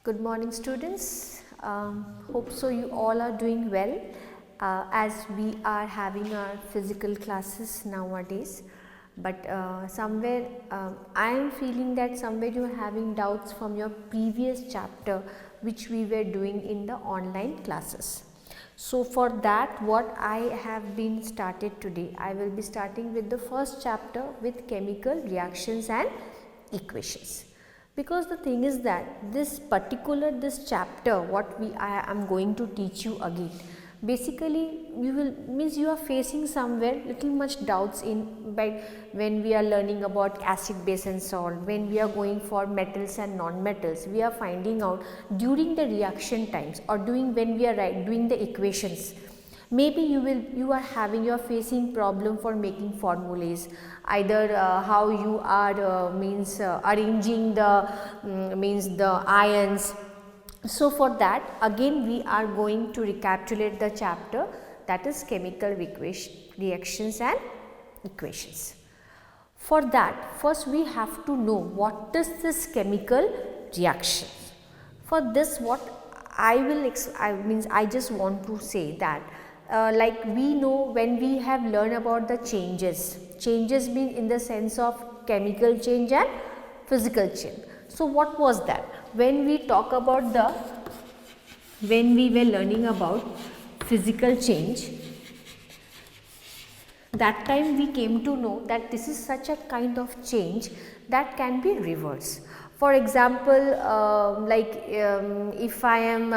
Good morning, students. Hope so you all are doing well as we are having our physical classes nowadays. But somewhere I am feeling that somewhere you are having doubts from your previous chapter which we were doing in the online classes. So for that, what I have been started today, I will be starting with the first chapter with chemical reactions and equations. Because the thing is that this chapter what I am going to teach you again, basically you are facing somewhere little much doubts in by when we are learning about acid, base and salt, when we are going for metals and non-metals, we are finding out during the reaction times or when we are doing the equations. Maybe you are facing problem for making formulas, either how you are arranging the ions. So for that again we are going to recapitulate the chapter, that is chemical reactions and equations. For that, first we have to know what is this chemical reaction. For this, what I just want to say that like we know when we have learned about the changes mean in the sense of chemical change and physical change. So what was that? When we were learning about physical change, that time we came to know that this is such a kind of change that can be reversed. For example, if I am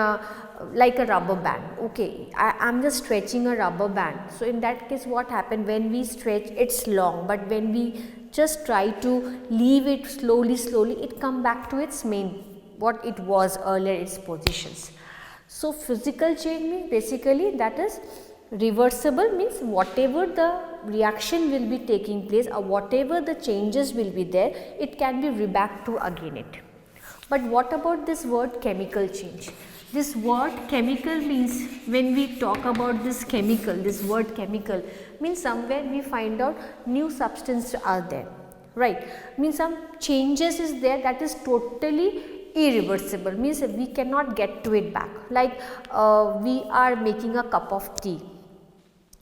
like a rubber band, okay, I am just stretching a rubber band. So in that case, what happened, when we stretch it's long, but when we just try to leave it slowly, it come back to its what it was earlier, its positions. So physical change means basically that is reversible, means whatever the reaction will be taking place or whatever the changes will be there, it can be back to again it. But what about this word chemical change? This word chemical means, when we talk about this word chemical means somewhere we find out new substances are there, right? Means some changes is there that is totally irreversible, means we cannot get to it back. Like we are making a cup of tea.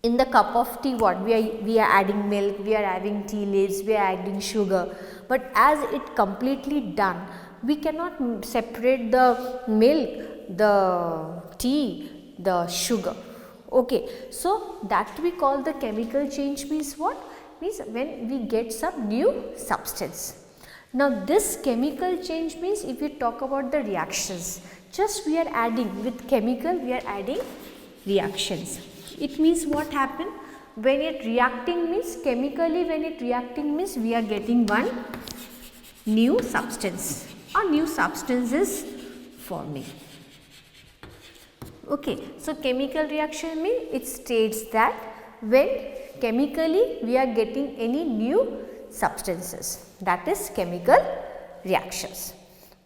In the cup of tea, what we are adding milk, we are adding tea leaves, we are adding sugar, but as it completely done, we cannot separate the milk, the tea, the sugar. Okay, so that we call the chemical change. Means what? Means when we get some new substance. Now this chemical change means, if we talk about the reactions, just we are adding with chemical, we are adding reactions. It means what happened when it reacting means chemically, when it reacting means we are getting one new substance or new substances forming. Okay, so chemical reaction means it states that when chemically we are getting any new substances, that is chemical reactions.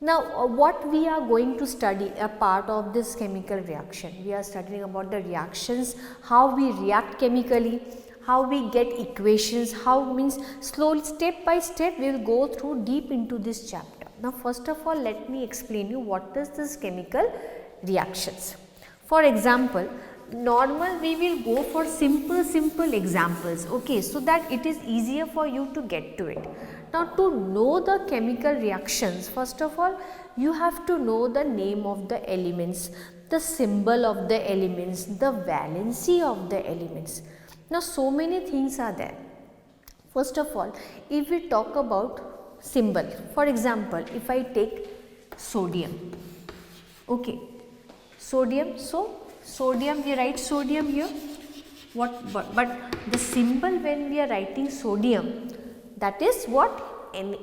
Now what we are going to study a part of this chemical reaction, we are studying about the reactions, how we react chemically, how we get equations, how means slowly step by step we will go through deep into this chapter. Now first of all, let me explain you what is this chemical reactions. For example, normal we will go for simple examples, okay, so that it is easier for you to get to it. Now to know the chemical reactions, first of all you have to know the name of the elements, the symbol of the elements, the valency of the elements. Now so many things are there. First of all, if we talk about symbol, for example, if I take sodium, okay, sodium, so sodium, we write sodium here, but the symbol when we are writing sodium, that is what? Na.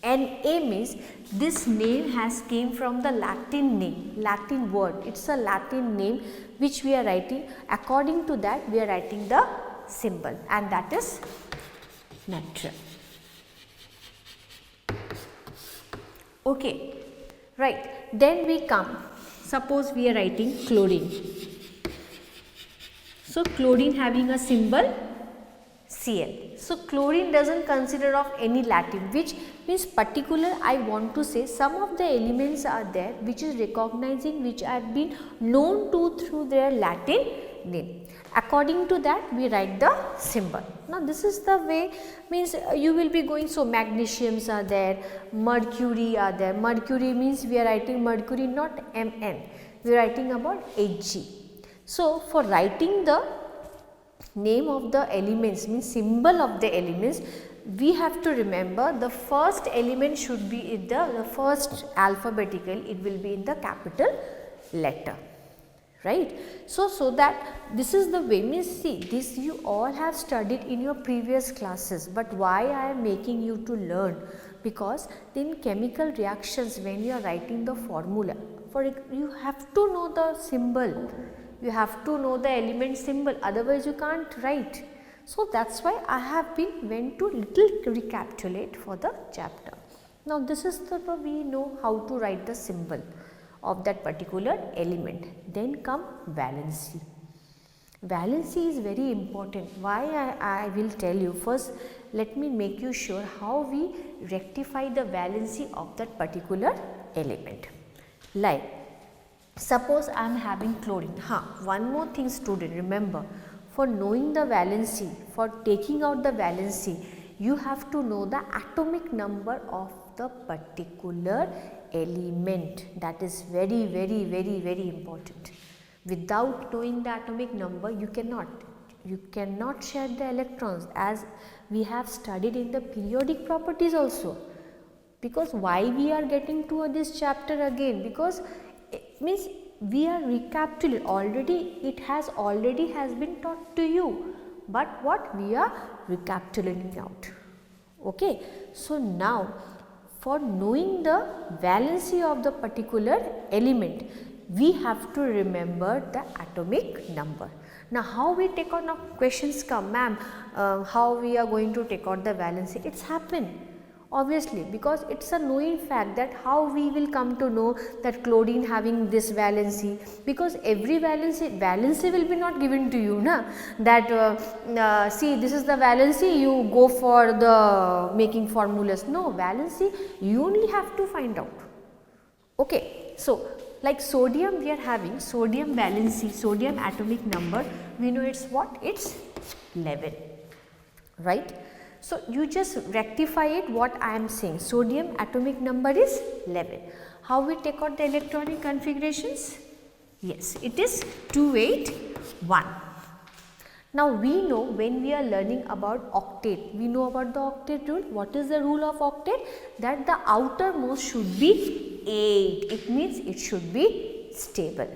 Na means this name has came from the Latin word, it's a Latin name which we are writing, according to that we are writing the symbol, and that is natrium. Okay, right, then we come, suppose we are writing chlorine. So chlorine having a symbol Cl. So chlorine doesn't consider of any Latin, which means particular. I want to say some of the elements are there which is recognizing, which have been known to through their Latin name. According to that we write the symbol. Now this is the way, means you will be going, so magnesiums are there, mercury are there. Mercury means we are writing mercury, not Mn, we are writing about Hg. So for writing the name of the elements, means symbol of the elements, we have to remember the first element should be in the first alphabetical, it will be in the capital letter, right. So that this is the way, means see, this you all have studied in your previous classes, but why I am making you to learn, because in chemical reactions when you are writing the formula, for you have to know the symbol, you have to know the element symbol, otherwise you can't write. So that's why I have been went to little recapitulate for the chapter. Now this is the way we know how to write the symbol of that particular element. Then come valency. Valency is very important. Why I will tell you. First let me make you sure how we rectify the valency of that particular element. Like suppose I am having chlorine. One more thing student, remember, for knowing the valency, for taking out the valency, you have to know the atomic number of the particular element. That is very important. Without knowing the atomic number, you cannot share the electrons, as we have studied in the periodic properties also. Because why we are getting to this chapter again, because it means we are recapitulating already, it has been taught to you, but what we are recapitulating out. Okay, so now for knowing the valency of the particular element, we have to remember the atomic number. Now how we take out, now questions come, ma'am, how we are going to take out the valency? It's happened. Obviously, because it's a knowing fact that how we will come to know that chlorine having this valency, because every valency will be not given to you, na, that see this is the valency, you go for the making formulas. No, valency you only have to find out. Okay, so like sodium, we are having sodium valency, sodium atomic number, we know it's what? It's 11, right. So you just rectify it what I am saying, sodium atomic number is 11. How we take out the electronic configurations? Yes, it is 281. Now we know when we are learning about octet, we know about the octet rule. What is the rule of octet? That the outermost should be 8, it means it should be stable.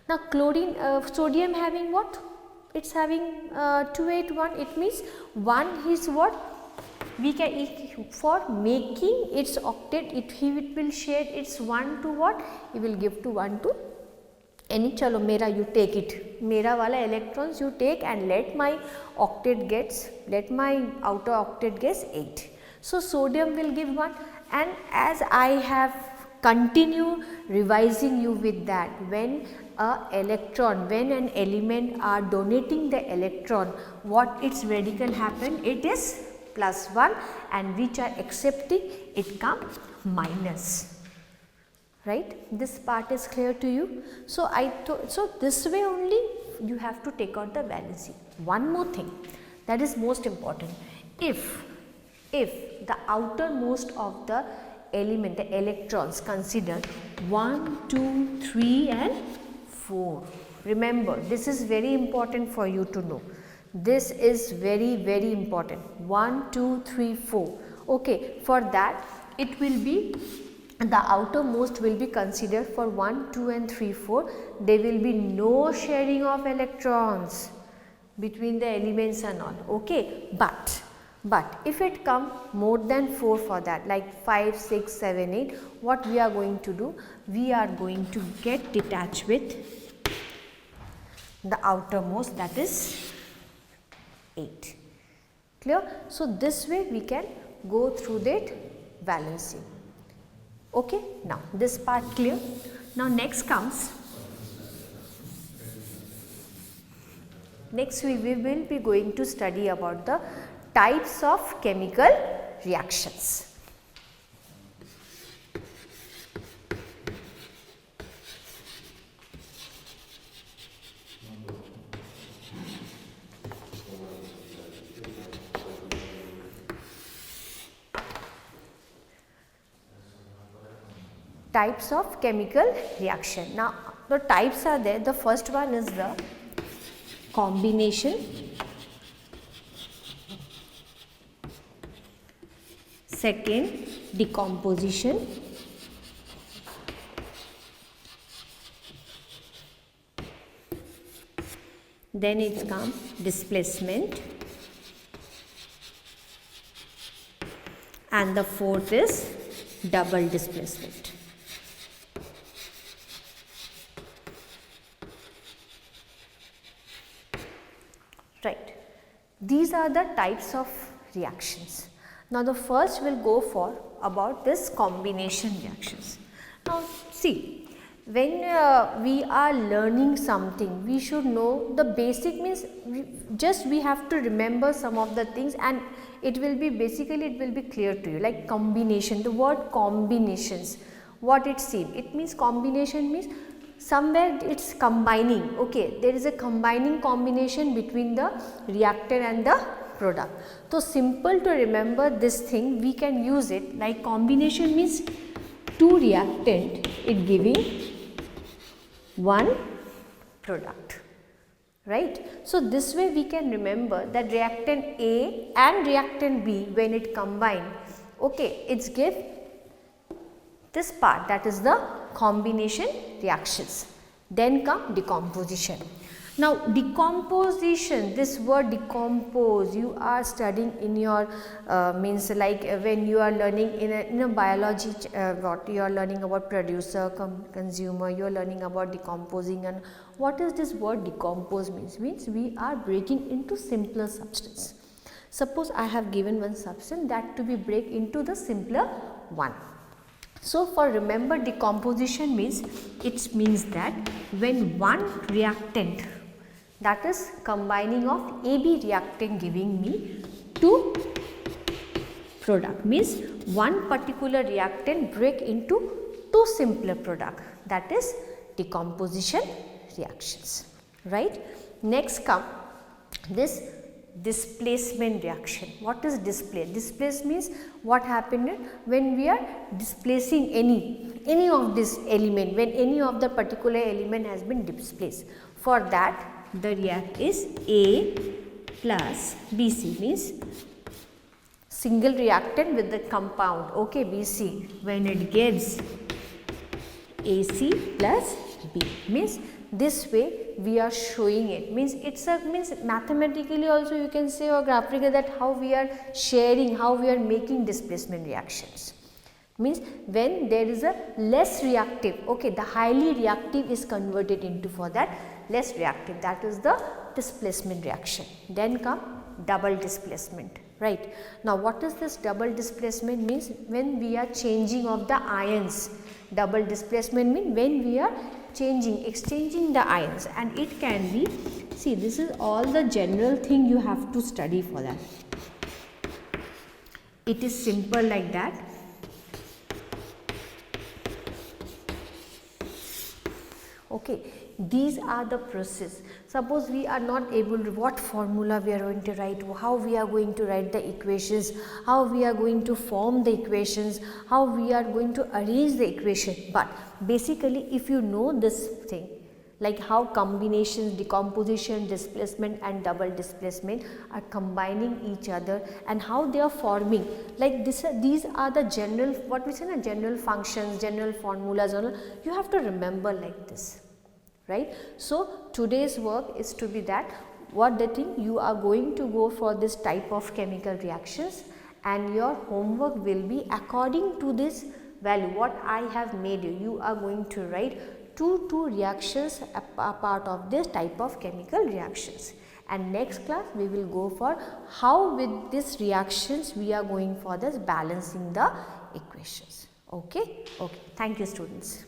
Now chlorine, sodium having what? It's having 281, it means 1 is what? We can, for making its octet, it will share its 1 to what? It will give to 1 to any, chalo mera you take it, mera wala electrons you take and let my octet gets, let my outer octet gets 8. So sodium will give 1, and as I have continue revising you with that, when an element are donating the electron, what its radical happen? It is +1, and which are accepting, it comes minus, right. This part is clear to you. So so this way only you have to take out the valency. One more thing that is most important, if the outermost of the element, the electrons, consider 1, 2, 3 and 4. Remember, this is very important for you to know. This is very important. 1, 2, 3, 4. Okay, for that it will be, the outermost will be considered for 1, 2 and 3, 4. There will be no sharing of electrons between the elements and all. Okay, but if it come more than 4 for that, like 5, 6, 7, 8, what we are going to do? We are going to get detached with the outermost, that is 8. Clear? So this way we can go through that valency. Okay, now this part clear. Now next comes Next we will be going to study about the types of chemical reactions. Types of chemical reaction. Now the types are there. The first one is the combination, second decomposition, then it comes displacement, and the fourth is double displacement. Right. These are the types of reactions. Now the first will go for about this combination reactions. Now see, when we are learning something, we should know the basic, means we have to remember some of the things, and it will be basically it will be clear to you. Like combination, the word combinations, what it seems, it means combination means somewhere it's combining. Okay, there is a combining combination between the reactant and the product. So simple to remember this thing, we can use it like combination means two reactant, it giving one product, right? So this way we can remember that reactant A and reactant B, when it combine, okay, it's give this part, that is the combination reactions. Then come decomposition. Now decomposition, this word decompose, you are studying in your means like when you are learning in a biology, what you are learning about producer, consumer, you are learning about decomposing. And what is this word decompose means? Means we are breaking into simpler substance. Suppose I have given one substance that to be break into the simpler one. So for remember decomposition means, it means that when one reactant, that is combining of AB reactant giving me two product, means one particular reactant break into two simpler product, that is decomposition reactions, right? Next come this displacement reaction. What is displace? Displace means what happened when we are displacing any of this element, when any of the particular element has been displaced. For that the react is A plus BC, means single reactant with the compound, okay, BC, when it gives AC plus B, means this way we are showing it, means it's a means mathematically also you can say, or graphically, that how we are sharing, how we are making displacement reactions. Means when there is a less reactive, okay, the highly reactive is converted into for that less reactive, that is the displacement reaction. Then come double displacement, right? Now what is this double displacement? Means when we are changing of the ions. Double displacement means when we are exchanging the ions, and it can be, see, this is all the general thing you have to study for that. It is simple like that. Okay, these are the process. Suppose we are not able to, what formula we are going to write, how we are going to write the equations, how we are going to form the equations, how we are going to arrange the equation. But basically if you know this thing, like how combinations, decomposition, displacement and double displacement are combining each other, and how they are forming, like this, these are the general, what we say, general functions, general formulas, you have to remember like this, right? So today's work is to be that, what the thing you are going to go for this type of chemical reactions, and your homework will be according to this value what I have made you. You are going to write two reactions a part of this type of chemical reactions, and next class we will go for how with these reactions we are going for this balancing the equations. Okay, thank you students.